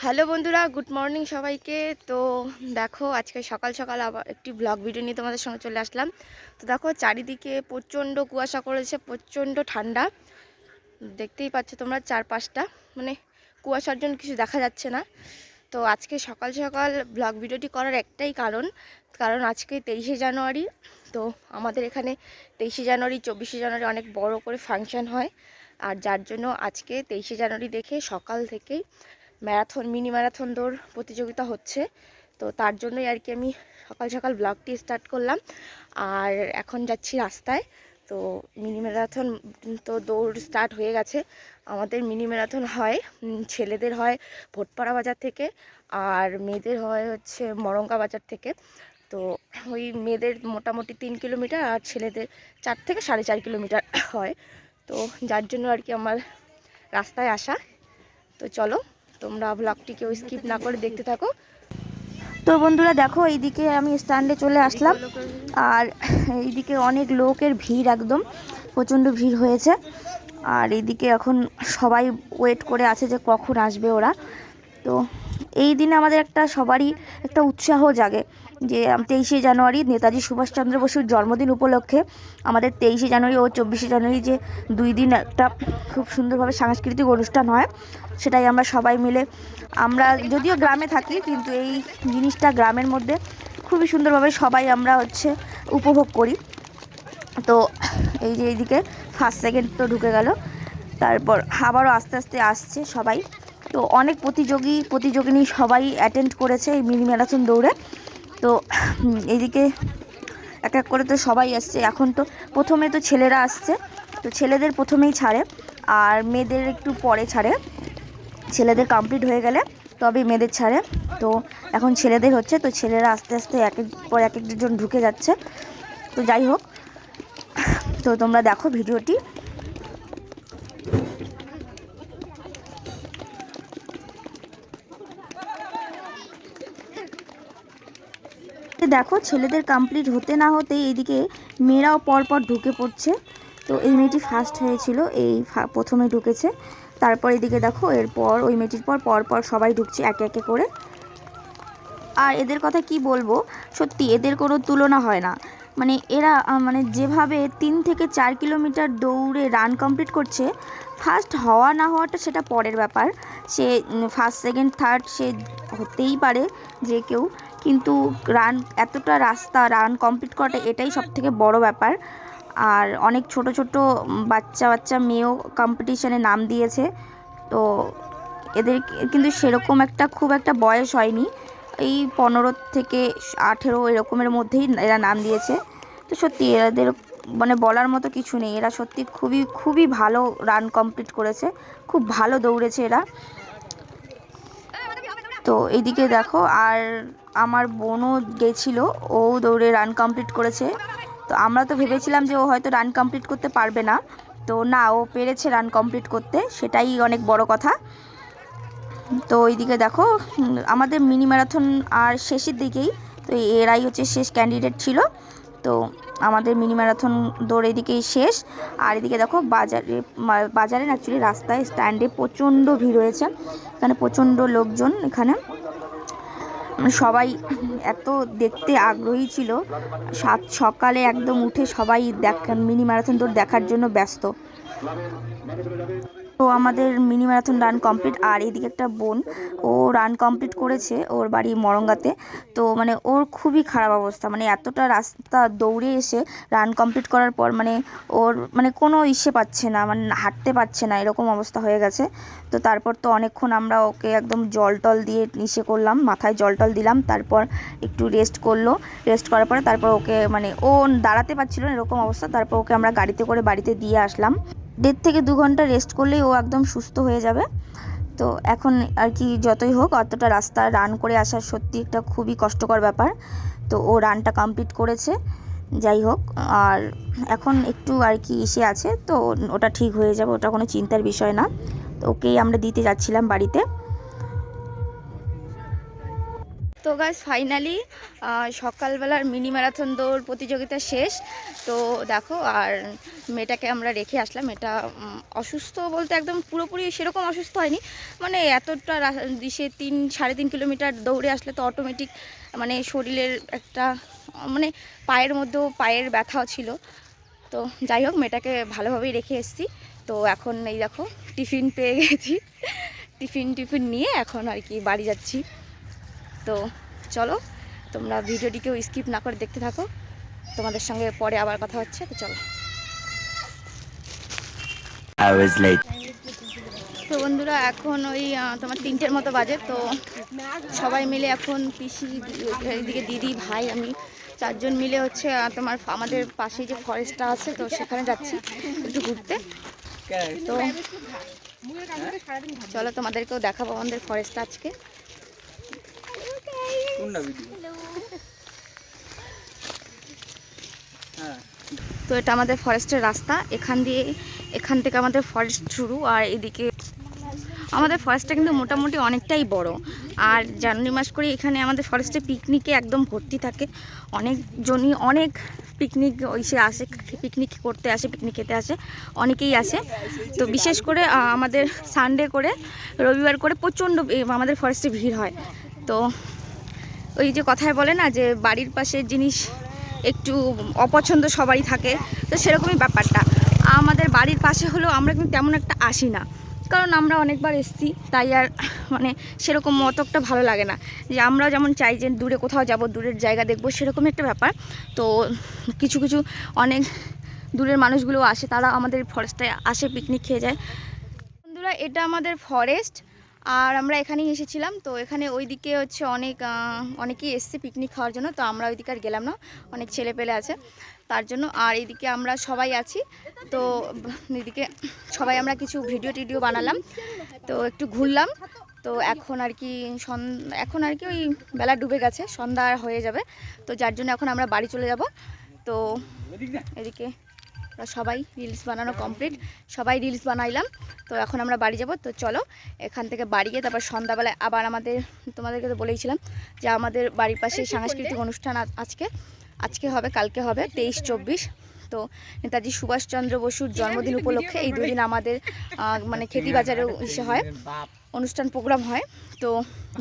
Hello বন্ধুরা, good morning সবাইকে। তো দেখো, আজকে সকাল সকাল আবার একটি ব্লগ ভিডিও নিয়ে তোমাদের সঙ্গে চলে আসলাম। তো দেখো, চারিদিকে প্রচণ্ড কুয়াশা করেছে, প্রচণ্ড ঠান্ডা। দেখতেই পাচ্ছ তোমরা চারপাশটা, মানে কুয়াশার জন্য কিছু দেখা যাচ্ছে না। তো আজকে সকাল সকাল ব্লগ ভিডিওটি করার একটাই কারণ আজকে 23শে জানুয়ারি। তো আমাদের এখানে 23শে জানুয়ারি 24শে জানুয়ারি অনেক বড় করে ফাংশন হয়। আর যার জন্য আজকে 23শে জানুয়ারি দেখে সকাল থেকেই মিনি ম্যারাথন দৌড় প্রতিযোগিতা হচ্ছে। তো তার জন্যই আর কি আমি সকাল সকাল ব্লগটি স্টার্ট করলাম। আর এখন যাচ্ছি রাস্তায়। তো মিনি ম্যারাথন তো দৌড় স্টার্ট হয়ে গেছে। আমাদের মিনি ম্যারাথন হয়, ছেলেদের হয় ভোটপাড়া বাজার থেকে, আর মেয়েদের হয় হচ্ছে মরঙ্গা বাজার থেকে। তো ওই মেয়েদের মোটামুটি 3 কিলোমিটার আর ছেলেদের 4 থেকে 4.5 কিলোমিটার হয়। তো যার জন্য আর কি আমার রাস্তায় আসা। তো চলো, তোমরা ব্লগটি কেউ স্কিপ না করে দেখতে থাকো। তো বন্ধুরা দেখো, এইদিকে আমি স্ট্যান্ডে চলে আসলাম। আর এইদিকে অনেক লোকের ভিড়, একদম প্রচণ্ড ভিড় হয়েছে। আর এইদিকে এখন সবাই ওয়েট করে আছে যে কখন আসবে ওরা। তো এই দিনে আমাদের সবারই একটা উৎসাহ জাগে যে 23শে জানুয়ারি নেতাজি সুভাষচন্দ্র বসুর জন্মদিন উপলক্ষে আমাদের 23শে জানুয়ারি ও 24শে জানুয়ারি যে 2 দিন একটা খুব সুন্দরভাবে সাংস্কৃতিক অনুষ্ঠান হয়, সেটাই আমরা সবাই মিলে, আমরা যদিও গ্রামে থাকি কিন্তু এই জিনিসটা গ্রামের মধ্যে খুবই সুন্দরভাবে সবাই আমরা উপভোগ করি। তো এই যে এইদিকে ফার্স্ট সেকেন্ড তো ঢুকে গেল, তারপর আবারও আস্তে আস্তে আসছে সবাই। তো অনেক প্রতিযোগিনী সবাই অ্যাটেন্ড করেছে এই মিনি ম্যারাথন দৌড়ে। তো এইদিকে এক এক করে তো সবাই আসছে। এখন তো প্রথমে তো ছেলেরা আসছে, তো ছেলেদের প্রথমেই ছাড়ে, আর মেয়েদের একটু পরে ছাড়ে। ছেলেদের কমপ্লিট হয়ে গেলে তবে মেয়েদের ছাড়ে। তো এখন ছেলেদের হচ্ছে, তো ছেলেরা আস্তে আস্তে এক এক পর এক একজন ঢুকে যাচ্ছে। তো যাই হোক, তো তোমরা দেখো ভিডিওটি। দেখো, ছেলেদের কমপ্লিট হতে না হতেই এইদিকে মেয়েরাও পরপর ঢুকে পড়ছে। তো এই মেয়েটি ফার্স্ট হয়েছিল, এই প্রথমে ঢুকেছে। তারপর এদিকে দেখো, এরপর ওই মেয়েটির পর সবাই ঢুকছে একে একে করে। আর এদের কথা কি বলবো, সত্যি এদের কোনো তুলনা হয় না। মানে এরা মানে যেভাবে 3 থেকে 4 কিলোমিটার দৌড়ে রান কমপ্লিট করছে, ফার্স্ট হওয়া না হওয়াটা সেটা পরের ব্যাপার। সে ফার্স্ট সেকেন্ড থার্ড সে হতেই পারে যে কেউ, কিন্তু এতটা রাস্তা রান কমপ্লিট করাটা এটাই সবথেকে বড় ব্যাপার। আর অনেক ছোট ছোট বাচ্চা মেয়েও কম্পিটিশানে নাম দিয়েছে। তো এদের কিন্তু সেরকম খুব একটা বয়স হয়নি, এই 15 থেকে 18 এরকমের মধ্যেই এরা নাম দিয়েছে। তো সত্যি এদের মানে বলার মতো কিছু নেই, এরা সত্যি খুবই ভালো রান কমপ্লিট করেছে, খুব ভালো দৌড়েছে এরা। তো এইদিকে দেখো, আর আমার বোনও গেছিল, ও দৌড়ে রান কমপ্লিট করেছে। তো আমরা তো ভেবেছিলাম যে ও হয়তো রান কমপ্লিট করতে পারবে না, তো না, ও পেরেছে রান কমপ্লিট করতে, সেটাই অনেক বড় কথা। তো এইদিকে দেখো, আমাদের মিনি ম্যারাথন আর শেষের দিকেই, তো এরাই শেষ ক্যান্ডিডেট ছিল। তো আমাদের মিনি ম্যারাথন দৌড় এদিকেই শেষ। আর এদিকে দেখো, বাজারে অ্যাকচুয়ালি রাস্তায় স্ট্যান্ডে প্রচণ্ড ভিড় হয়েছে, এখানে প্রচণ্ড লোকজন। এখানে সবাই এত দেখতে আগ্রহী ছিল, সকালে একদম উঠে সবাই মিনি ম্যারাথন দৌড় দেখার জন্য ব্যস্ত। তো আমাদের মিনি ম্যারাথন রান কমপ্লিট। আর এইদিকে একটা বোন, ও রান কমপ্লিট করেছে, ওর বাড়ি মরঙ্গাতে। তো মানে ওর খুবই খারাপ অবস্থা, মানে এতটা রাস্তা দৌড়ে এসে রান কমপ্লিট করার পর মানে ওর মানে কোনো পাচ্ছে না, মানে হাঁটতে পারছে না, এরকম অবস্থা হয়ে গেছে। তো তারপর তো অনেকক্ষণ আমরা ওকে একদম জল টল দিয়ে করলাম, মাথায় জল টল দিলাম, তারপর একটু রেস্ট করলো। রেস্ট করার পরে তারপর ওকে, মানে ও দাঁড়াতে পারছিল না এরকম অবস্থা, তারপর ওকে আমরা গাড়িতে করে বাড়িতে দিয়ে আসলাম। 1.5 থেকে 2 ঘন্টা রেস্ট করলেই ও একদম সুস্থ হয়ে যাবে। তো এখন আর কি যতই হোক, অতটা রাস্তা রান করে আসা সত্যি একটা খুবই কষ্টকর ব্যাপার। তো ও রানটা কমপ্লিট করেছে, যাই হোক। আর এখন একটু আর কি আছে, তো ওটা ঠিক হয়ে যাবে, ওটা কোনো চিন্তার বিষয় না। তো ওকেই আমরা দিতে যাচ্ছিলাম বাড়িতে। তো গাইস ফাইনালি সকালবেলার মিনি ম্যারাথন দৌড় প্রতিযোগিতা শেষ। তো দেখো, আর মেয়েটাকে আমরা রেখে আসলাম। এটা অসুস্থ বলতে একদম পুরোপুরি সেরকম অসুস্থ হয়নি, মানে এতটা দিশে 3-3.5 কিলোমিটার দৌড়ে আসলে তো অটোমেটিক মানে শরীরের একটা মানে পায়ের মধ্যেও পায়ের ব্যথাও ছিল। তো যাই হোক, মেয়েটাকে ভালোভাবেই রেখে এসেছি। তো এখন এই দেখো টিফিন পেয়ে গেছি, টিফিন নিয়ে এখন আর কি বাড়ি যাচ্ছি। তো চলো, তোমরা ভিডিওটিকেও স্কিপ না করে দেখতে থাকো, তোমাদের সঙ্গে পরে আবার কথা হচ্ছে। তো চলো। তো বন্ধুরা, এখন ওই তোমার 3টের মতো বাজে। তো সবাই মিলে এখন পিসি, এদিকে দিদি, ভাই, আমি 4 জন মিলে হচ্ছে তোমার আমাদের পাশেই যে ফরেস্টটা আছে, তো সেখানে যাচ্ছি একটু ঘুরতে। তো চলো, তোমাদেরকেও দেখাবো আমাদের ফরেস্টটা আজকে। তো এটা আমাদের ফরেস্টের রাস্তা, এখান থেকে আমাদের ফরেস্ট শুরু। আর এদিকে আমাদের ফরেস্টটা কিন্তু মোটামুটি অনেকটাই বড়। আর জানুয়ারি মাস করে এখানে আমাদের ফরেস্টে পিকনিকে একদম ভর্তি থাকে, অনেকজনই অনেক পিকনিক সে আসে, পিকনিক করতে আসে, পিকনিক খেতে আসে, অনেকেই আসে। তো বিশেষ করে আমাদের সানডে করে, রবিবার করে প্রচণ্ড আমাদের ফরেস্টে ভিড় হয়। তো ওই যে কথায় বলে না যে বাড়ির পাশের জিনিস একটু অপছন্দ সবারই থাকে, তো সেরকমই ব্যাপারটা। আমাদের বাড়ির পাশে হলেও আমরা কিন্তু তেমন একটা আসি না, কারণ আমরা অনেকবার এসেছি, তাই আর মানে সেরকম মতকটা ভালো লাগে না। যে আমরা যেমন চাই যে দূরে কোথাও যাব, দূরের জায়গা দেখব, সেরকম একটা ব্যাপার। তো কিছু অনেক দূরের মানুষগুলো আসে, তারা আমাদের ফরেস্টে আসে, পিকনিক খেয়ে যায়। বন্ধুরা, এটা আমাদের ফরেস্ট, আর আমরা এখানেই এসেছিলাম। তো এখানে ওইদিকে হচ্ছে অনেকেই এসছে পিকনিক খাওয়ার জন্য। তো আমরা ওইদিকে আর গেলাম না, অনেক ছেলে পেলে আছে তার জন্য। আর এইদিকে আমরা সবাই আছি। তো এদিকে সবাই আমরা কিছু ভিডিও বানালাম, তো একটু ঘুরলাম। তো এখন আর কি ওই বেলা ডুবে গেছে, সন্ধ্যা হয়ে যাবে। তো যার জন্য এখন আমরা বাড়ি চলে যাব। তো এদিকে সবাই রিলস বানানো কমপ্লিট, সবাই রিলস বানাইলাম। তো এখন আমরা বাড়ি যাব। তো চলো, এখান থেকে বাড়ি গিয়ে তারপর সন্ধ্যাবেলায় আবার তোমাদেরকে তো বলেইছিলাম যে আমাদের বাড়ির পাশে সাংস্কৃতিক অনুষ্ঠান আজকে হবে, কালকে হবে 23-24। তো নেতাজি সুভাষচন্দ্র বসুর জন্মদিন উপলক্ষে এই দুদিন আমাদের মানে খেতি বাজারেও এসে হয়, অনুষ্ঠান প্রোগ্রাম হয়। তো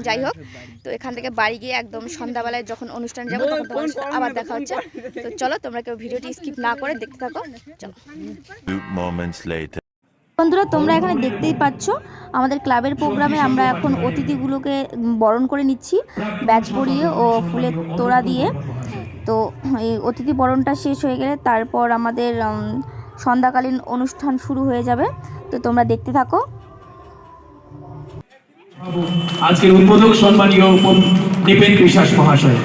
যাই হোক, তো এখান থেকে বাড়ি গিয়ে একদম সন্ধ্যাবেলায় যখন অনুষ্ঠান যাবো তখন তোমাদের সাথে আবার দেখা হচ্ছে। তো চলো, তোমরা কেউ ভিডিওটি স্কিপ না করে দেখতে থাকো। চলো। বন্ধুরা, তোমরা এখানে দেখতেই পাচ্ছ আমাদের ক্লাবের প্রোগ্রামে আমরা এখন অতিথিগুলোকে বরণ করে নিচ্ছি, ব্যাচ পরিয়ে ও ফুলের তোড়া দিয়ে। তো এই অতিথি বরণটা শেষ হয়ে গেলে তারপর আমাদের সন্ধ্যাকালীন অনুষ্ঠান শুরু হয়ে যাবে। তো তোমরা দেখতে থাকো। আজকের উদ্বোধক সম্মানীয় দীপেন বিশ্বাস মহাশয়।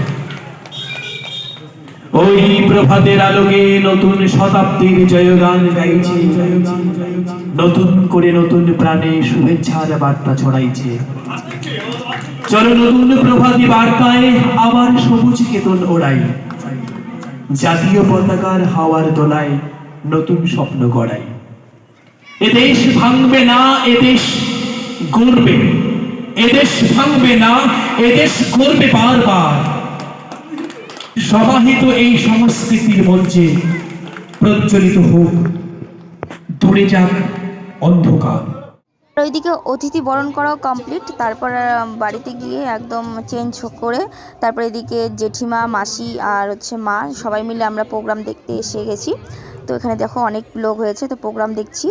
ওই প্রভাতের আলোকে নতুন শতাব্দীর জয়গান গাইছে, নতুন করে নতুন প্রাণে শুভেচ্ছার বার্তা ছড়াইছে। চলো নতুন প্রভাতী বার্তায় আবার সবুজ কেতন ওড়াই, জাতীয় পতাকার হাওয়ার দোলায় নতুন স্বপ্ন গড়াই। এদেশ ভাঙবে না, এদেশ গড়বে, এদেশ ভাঙবে না, এদেশ গড়বে বারবার। সমাহিত এই সংস্কৃতির মঞ্চে প্রজ্বলিত হোক, দূরে যাক অন্ধকার। ওইদিকে অতিথি বরণ করাও কমপ্লিট। তারপর বাড়িতে গিয়ে একদম চেঞ্জ করে তারপর এদিকে জেঠিমা, মাসি আর হচ্ছে মা সবাই মিলে আমরা প্রোগ্রাম দেখতে এসে গেছি। তো এখানে দেখো অনেক লোক হয়েছে, তো প্রোগ্রাম দেখছি।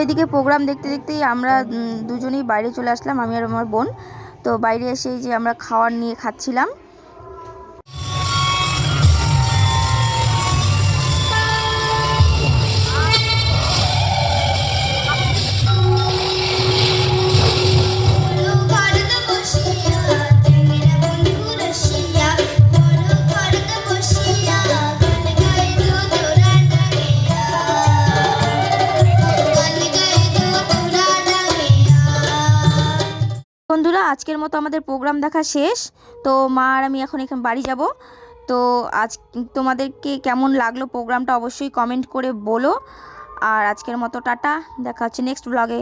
এদিকে প্রোগ্রাম দেখতে দেখতেই আমরা দুজনেই বাইরে চলে আসলাম, আমি আর আমার বোন। তো বাইরে এসে যে আমরা খাওয়ার নিয়ে খাচ্ছিলাম। আজকের মতো আমাদের প্রোগ্রাম দেখা শেষ। তো মা আর আমি এখন এখানে বাড়ি যাব। তো আজ তোমাদেরকে কেমন লাগলো প্রোগ্রামটা অবশ্যই কমেন্ট করে বলো। আর আজকের মতো টাটা, দেখা হচ্ছে নেক্সট ব্লগে।